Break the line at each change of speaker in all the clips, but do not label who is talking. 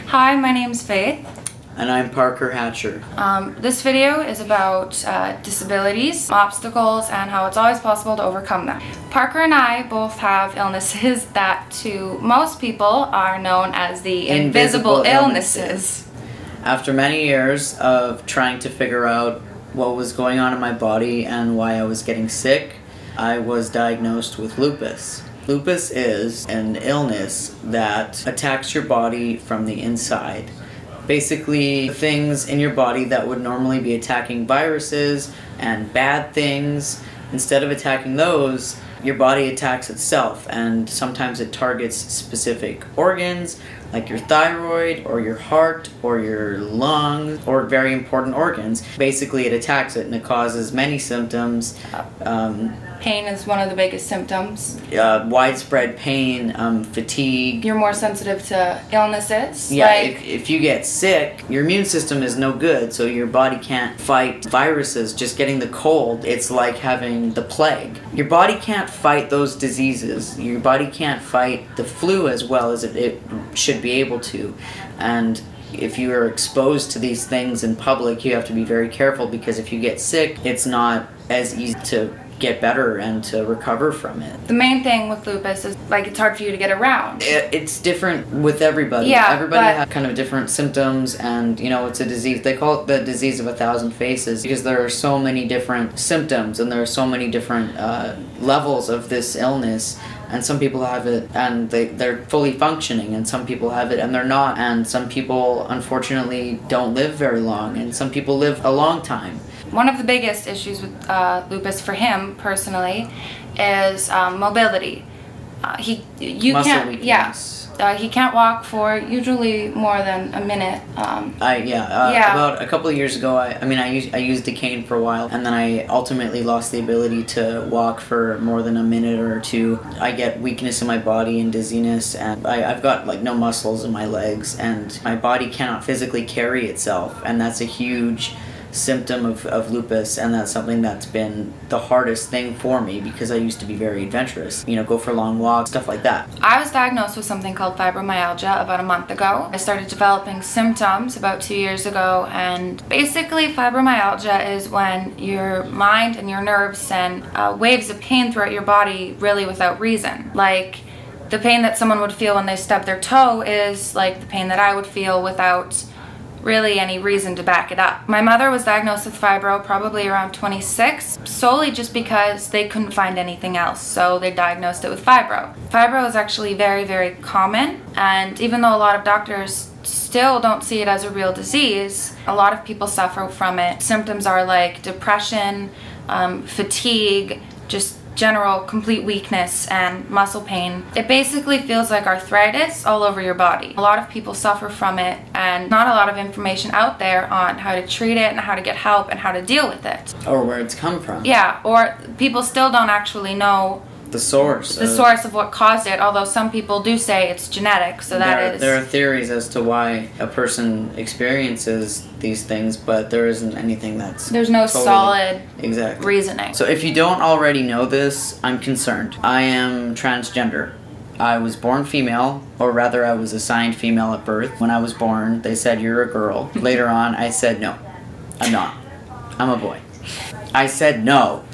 Hi, my name's Faith.
And I'm Parker Hatcher.
This video is about disabilities, obstacles, and how it's always possible to overcome them. Parker and I both have illnesses that to most people are known as the invisible illnesses.
After many years of trying to figure out what was going on in my body and why I was getting sick, I was diagnosed with lupus. Lupus is an illness that attacks your body from the inside. Basically, things in your body that would normally be attacking viruses and bad things, instead of attacking those, your body attacks itself, and sometimes it targets specific organs like your thyroid or your heart or your lungs or very important organs. Basically, it attacks it and it causes many symptoms.
Pain is one of the biggest symptoms.
Widespread pain, fatigue.
You're more sensitive to illnesses.
Yeah, if you get sick, your immune system is no good, so your body can't fight viruses. Just getting the cold, it's like having the plague. Your body can't fight those diseases. Your body can't fight the flu as well as it should be able to. And if you are exposed to these things in public, you have to be very careful, because if you get sick, it's not as easy to get better and to recover from it.
The main thing with lupus is it's hard for you to get around.
It's different with everybody.
Yeah,
everybody has kind of different symptoms, and it's a disease. They call it the disease of 1,000 faces because there are so many different symptoms and there are so many different levels of this illness. And some people have it and they're fully functioning, and some people have it and they're not, and some people unfortunately don't live very long, and some people live a long time.
One of the biggest issues with lupus for him personally is mobility. He can't walk for usually more than a minute.
About a couple of years ago, I used a cane for a while, and then I ultimately lost the ability to walk for more than a minute or two. I get weakness in my body and dizziness, and I've got no muscles in my legs, and my body cannot physically carry itself, and that's a huge symptom of lupus, and that's something that's been the hardest thing for me because I used to be very adventurous, go for long walks, stuff like that.
I was diagnosed with something called fibromyalgia about a month ago. I started developing symptoms about 2 years ago, and basically fibromyalgia is when your mind and your nerves send waves of pain throughout your body really without reason. Like the pain that someone would feel when they stub their toe is like the pain that I would feel without really any reason to back it up. My mother was diagnosed with fibro probably around 26, solely just because they couldn't find anything else, so they diagnosed it with fibro. Fibro is actually very, very common, and even though a lot of doctors still don't see it as a real disease, a lot of people suffer from it. Symptoms are like depression, fatigue, just general complete weakness and muscle pain. It basically feels like arthritis all over your body. A lot of people suffer from it, and not a lot of information out there on how to treat it and how to get help and how to deal with it.
Or where it's come from.
Yeah, or people still don't actually know
the source
of what caused it, although some people do say it's genetic, so
there are theories as to why a person experiences these things, but there isn't anything there's no
solid
exactly
reasoning.
So if you don't already know this, I'm concerned. I am transgender. I was born female, or rather I was assigned female at birth. When I was born, they said you're a girl. Later on, I said no, I'm not. I'm a boy. I said no.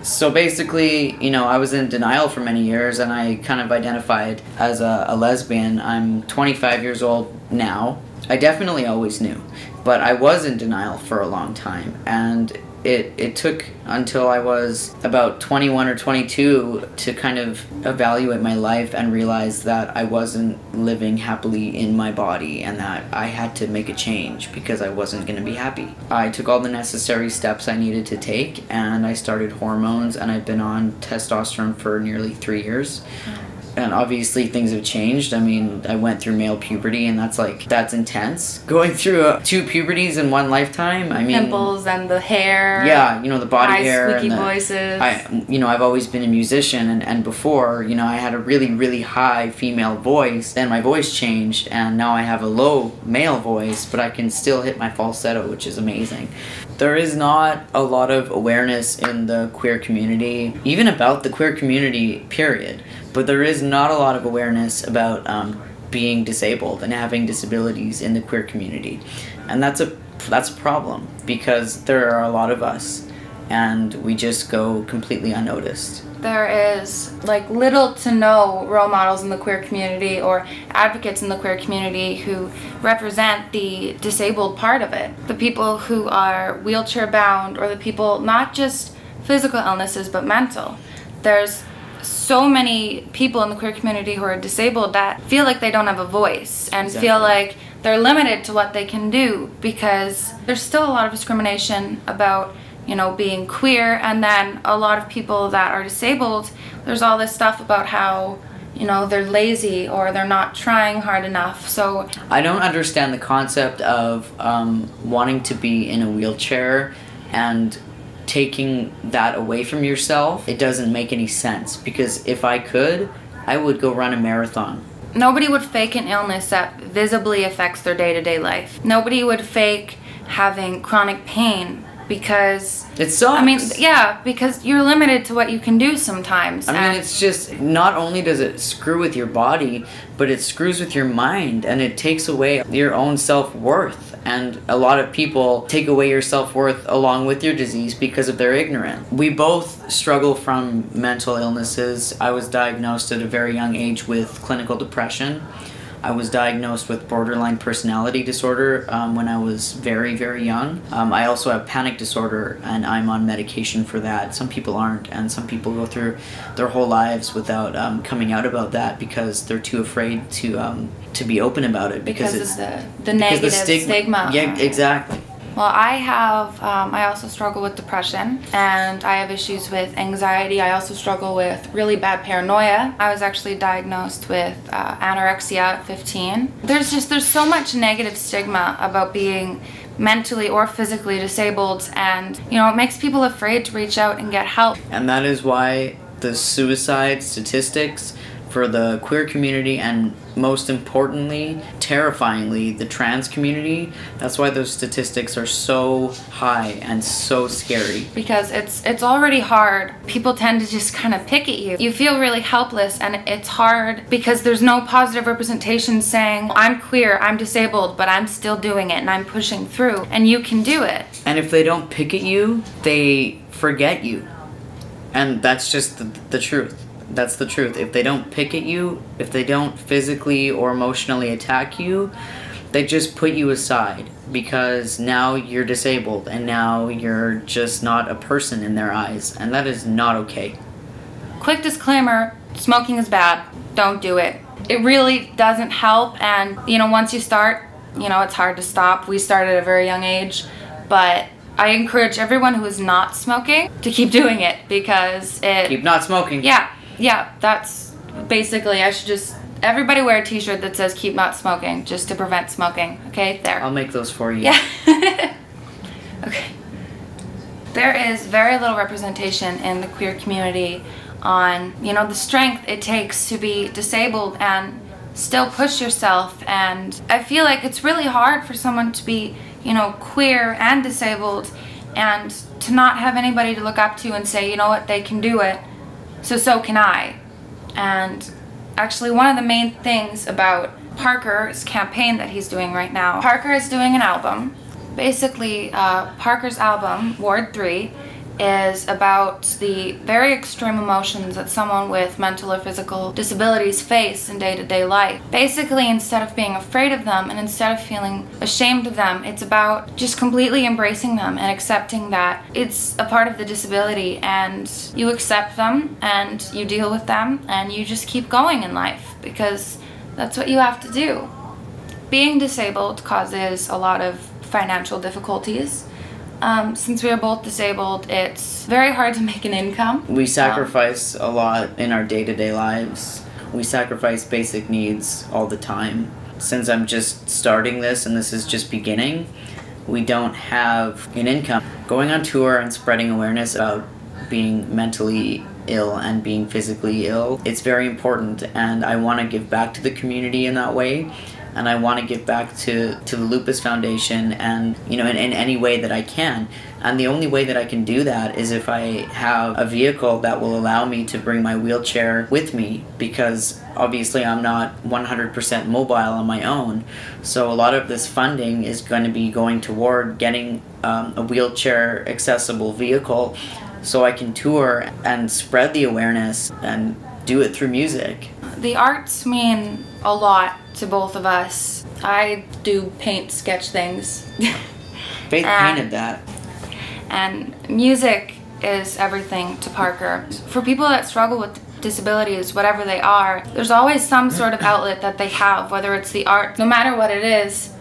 So basically, I was in denial for many years, and I kind of identified as a lesbian. I'm 25 years old now. I definitely always knew, but I was in denial for a long time, and it took until I was about 21 or 22 to kind of evaluate my life and realize that I wasn't living happily in my body, and that I had to make a change because I wasn't going to be happy. I took all the necessary steps I needed to take, and I started hormones, and I've been on testosterone for nearly 3 years. And obviously things have changed. I went through male puberty, and that's intense. Going through 2 puberties in one lifetime,
pimples and the hair.
Yeah, the body hair.
Squeaky voices.
I've always been a musician, and before, I had a really, really high female voice. Then my voice changed, and now I have a low male voice, but I can still hit my falsetto, which is amazing. There is not a lot of awareness in the queer community, even about the queer community, period. But there is not a lot of awareness about being disabled and having disabilities in the queer community. And that's a problem, because there are a lot of us and we just go completely unnoticed.
There is like little to no role models in the queer community or advocates in the queer community who represent the disabled part of it. The people who are wheelchair bound, or the people, not just physical illnesses but mental. There's so many people in the queer community who are disabled that feel like they don't have a voice and feel like they're limited to what they can do, because there's still a lot of discrimination about, you know, being queer. And then a lot of people that are disabled, there's all this stuff about how, you know, they're lazy or they're not trying hard enough. So
I don't understand the concept of wanting to be in a wheelchair and taking that away from yourself. It doesn't make any sense, because if I could, I would go run a marathon.
Nobody would fake an illness that visibly affects their day-to-day life. Nobody would fake having chronic pain, because
it sucks.
I mean, yeah, because you're limited to what you can do sometimes.
I mean, it's just, not only does it screw with your body, but it screws with your mind, and it takes away your own self-worth. And a lot of people take away your self-worth along with your disease because of their ignorance. We both struggle from mental illnesses. I was diagnosed at a very young age with clinical depression. I was diagnosed with borderline personality disorder when I was very, very young. I also have panic disorder, and I'm on medication for that. Some people aren't, and some people go through their whole lives without coming out about that because they're too afraid to be open about it, because it's
the negative stigma.
Yeah, exactly.
Well, I also struggle with depression, and I have issues with anxiety. I also struggle with really bad paranoia. I was actually diagnosed with anorexia at 15. There's so much negative stigma about being mentally or physically disabled, and you know, it makes people afraid to reach out and get help.
And that is why the suicide statistics for the queer community, and most importantly, terrifyingly, the trans community, that's why those statistics are so high and so scary.
Because it's already hard. People tend to just kind of pick at you. You feel really helpless, and it's hard because there's no positive representation saying, I'm queer, I'm disabled, but I'm still doing it and I'm pushing through, and you can do it.
And if they don't pick at you, they forget you. And that's just the truth. That's the truth. If they don't pick at you, if they don't physically or emotionally attack you, they just put you aside, because now you're disabled and now you're just not a person in their eyes, and that is not okay.
Quick disclaimer, smoking is bad. Don't do it. It really doesn't help, and you know, once you start, you know, it's hard to stop. We started at a very young age, but I encourage everyone who is not smoking to keep doing it, because it...
Keep not smoking.
Yeah, that's basically, everybody wear a t-shirt that says keep not smoking, just to prevent smoking, okay? There.
I'll make those for you.
Yeah. Okay. There is very little representation in the queer community on, you know, the strength it takes to be disabled and still push yourself. And I feel like it's really hard for someone to be, you know, queer and disabled and to not have anybody to look up to and say, you know what, they can do it, so can I. And actually, one of the main things about Parker's campaign that he's doing right now, Parker is doing an album. Basically, Parker's album, Ward 3, is about the very extreme emotions that someone with mental or physical disabilities face in day-to-day life. Basically, instead of being afraid of them and instead of feeling ashamed of them, it's about just completely embracing them and accepting that it's a part of the disability, and you accept them and you deal with them and you just keep going in life, because that's what you have to do. Being disabled causes a lot of financial difficulties. Since we are both disabled, it's very hard to make an income.
We sacrifice a lot in our day-to-day lives. We sacrifice basic needs all the time. Since I'm just starting this and this is just beginning, we don't have an income. Going on tour and spreading awareness about being mentally ill and being physically ill, it's very important, and I want to give back to the community in that way. and I want to give back to the Lupus Foundation, and in any way that I can. And the only way that I can do that is if I have a vehicle that will allow me to bring my wheelchair with me, because obviously I'm not 100% mobile on my own. So a lot of this funding is going to be going toward getting a wheelchair accessible vehicle so I can tour and spread the awareness and do it through music.
The arts mean a lot to both of us. I do paint, sketch things.
Faith painted that.
And music is everything to Parker. For people that struggle with disabilities, whatever they are, there's always some sort of outlet that they have, whether it's the art, no matter what it is,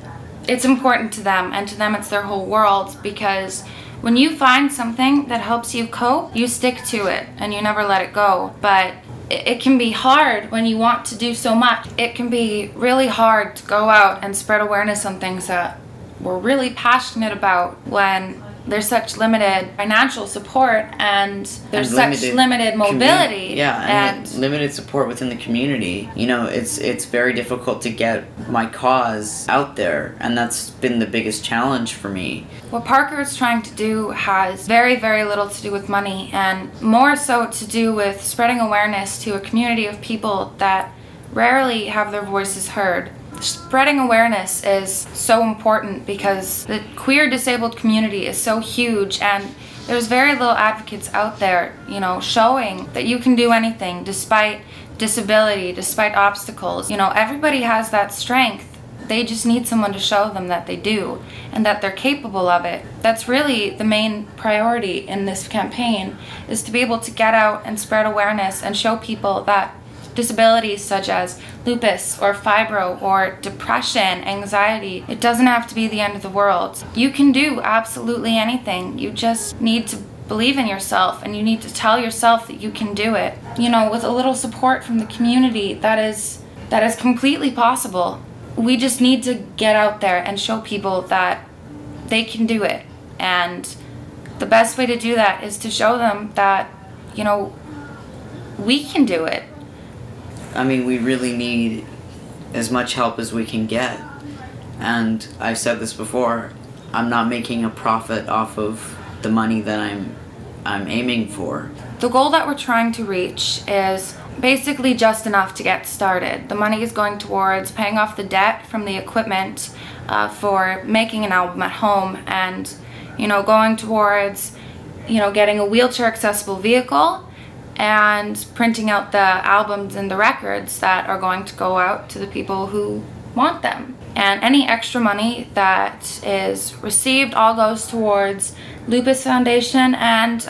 it's important to them, and to them it's their whole world, because when you find something that helps you cope, you stick to it and you never let it go. But it can be hard when you want to do so much. It can be really hard to go out and spread awareness on things that we're really passionate about when there's such limited financial support and there's such limited mobility.
And limited support within the community. It's very difficult to get my cause out there, and that's been the biggest challenge for me.
What Parker is trying to do has very, very little to do with money, and more so to do with spreading awareness to a community of people that rarely have their voices heard. Spreading awareness is so important because the queer disabled community is so huge, and there's very little advocates out there, showing that you can do anything despite disability, despite obstacles. Everybody has that strength. They just need someone to show them that they do and that they're capable of it. That's really the main priority in this campaign, is to be able to get out and spread awareness and show people that disabilities such as lupus or fibro or depression, anxiety, it doesn't have to be the end of the world. You can do absolutely anything. You just need to believe in yourself, and you need to tell yourself that you can do it. With a little support from the community, that is completely possible. We just need to get out there and show people that they can do it. And the best way to do that is to show them that, we can do it.
We really need as much help as we can get. And I've said this before, I'm not making a profit off of the money that I'm aiming for.
The goal that we're trying to reach is basically just enough to get started. The money is going towards paying off the debt from the equipment for making an album at home, and going towards getting a wheelchair accessible vehicle and printing out the albums and the records that are going to go out to the people who want them. And any extra money that is received all goes towards Lupus Foundation and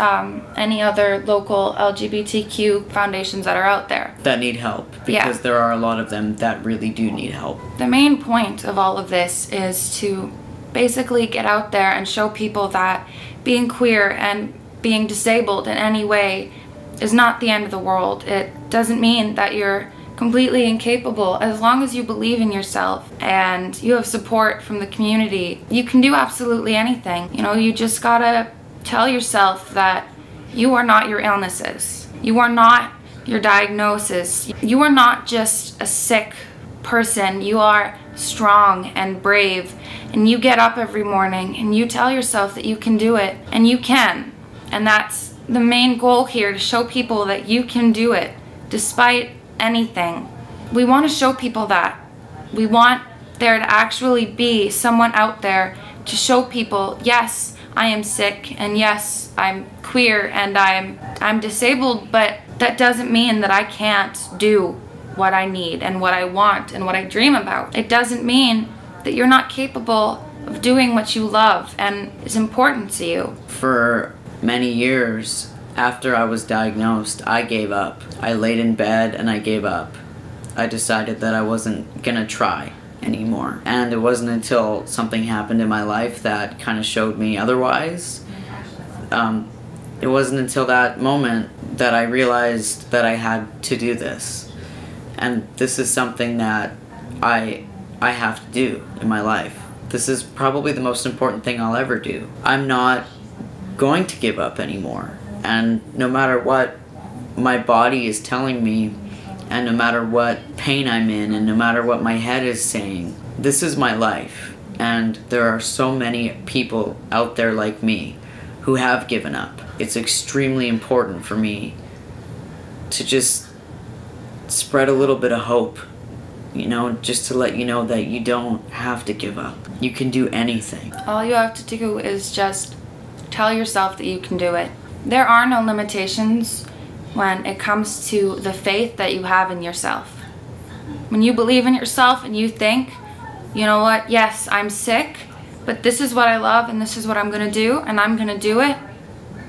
any other local LGBTQ foundations that are out there.
That need help, because there are a lot of them that really do need help.
The main point of all of this is to basically get out there and show people that being queer and being disabled in any way is not the end of the world. It doesn't mean that you're completely incapable. As long as you believe in yourself and you have support from the community, you can do absolutely anything. You just gotta tell yourself that you are not your illnesses. You are not your diagnosis. You are not just a sick person. You are strong and brave, and you get up every morning and you tell yourself that you can do it, and you can. And that's the main goal here, to show people that you can do it despite anything. We want to show people that. We want there to actually be someone out there to show people, yes, I am sick, and yes, I'm queer, and I'm disabled, but that doesn't mean that I can't do what I need and what I want and what I dream about. It doesn't mean that you're not capable of doing what you love and is important to you.
For many years after I was diagnosed, I gave up. I laid in bed and I gave up. I decided that I wasn't gonna try anymore. And it wasn't until something happened in my life that kind of showed me otherwise. It wasn't until that moment that I realized that I had to do this. And this is something that I have to do in my life. This is probably the most important thing I'll ever do. I'm not going to give up anymore. And no matter what my body is telling me And no matter what pain I'm in and no matter what my head is saying, this is my life. And there are so many people out there like me who have given up. It's extremely important for me to just spread a little bit of hope, you know, just to let you know that you don't have to give up. You can do anything.
All you have to do is just tell yourself that you can do it. There are no limitations when it comes to the faith that you have in yourself. When you believe in yourself and you think, you know what, yes, I'm sick, but this is what I love and this is what I'm gonna do and I'm gonna do it,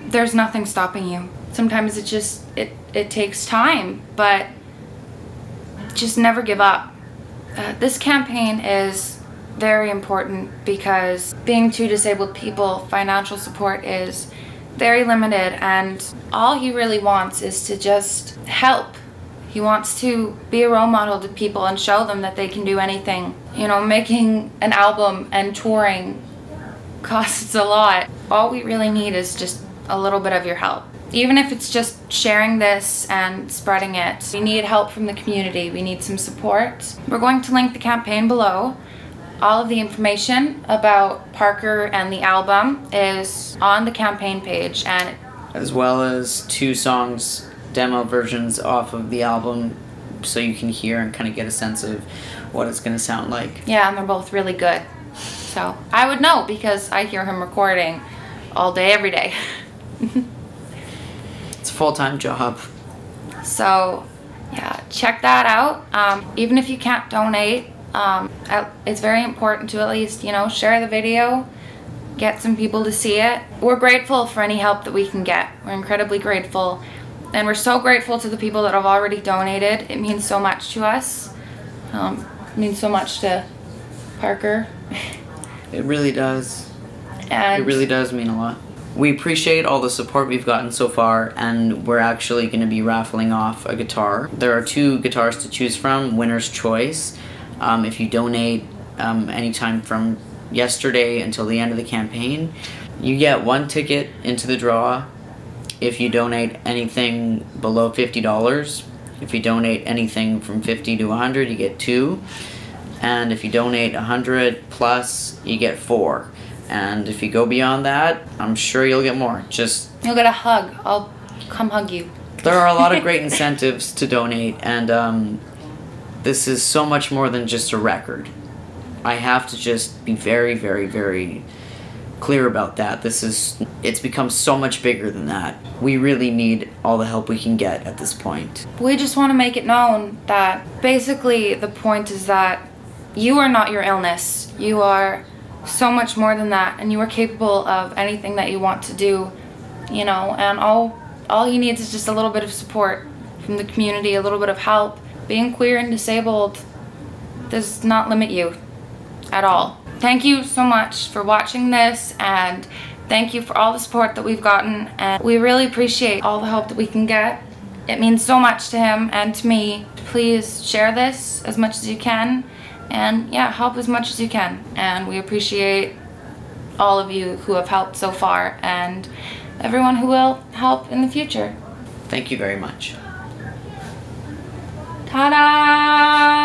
there's nothing stopping you. Sometimes it takes time, but just never give up. This campaign is very important because being two disabled people, financial support is very limited, and all he really wants is to just help. He wants to be a role model to people and show them that they can do anything. You know, making an album and touring costs a lot. All we really need is just a little bit of your help. Even if it's just sharing this and spreading it. We need help from the community. We need some support. We're going to link the campaign below. All of the information about Parker and the album is on the campaign page, and
as well as 2 songs, demo versions off of the album, so you can hear and kind of get a sense of what it's going to sound like.
Yeah, and they're both really good. So I would know because I hear him recording all day, every day.
It's a full-time job.
So yeah, check that out. Even if you can't donate, it's very important to at least, you know, share the video, get some people to see it. We're grateful for any help that we can get. We're incredibly grateful, and we're so grateful to the people that have already donated. It means so much to us. It means so much to Parker.
It really does.
And
it really does mean a lot. We appreciate all the support we've gotten so far, and we're actually going to be raffling off a guitar. There are 2 guitars to choose from, winner's choice. If you donate anytime from yesterday until the end of the campaign, you get 1 ticket into the draw. If you donate anything below $50, if you donate anything from $50 to $100, you get 2. And if you donate $100 plus, you get 4. And if you go beyond that, I'm sure you'll get more.
You'll get a hug. I'll come hug you.
There are a lot of great incentives to donate, and this is so much more than just a record. I have to just be very, very, very clear about that. It's become so much bigger than that. We really need all the help we can get at this point.
We just want to make it known that basically the point is that you are not your illness. You are so much more than that, and you are capable of anything that you want to do, you know, and all he needs is just a little bit of support from the community, a little bit of help. Being queer and disabled does not limit you at all. Thank you so much for watching this, and thank you for all the support that we've gotten, and we really appreciate all the help that we can get. It means so much to him and to me. Please share this as much as you can, and yeah, help as much as you can. And we appreciate all of you who have helped so far, and everyone who will help in the future.
Thank you very much.
Ta-da!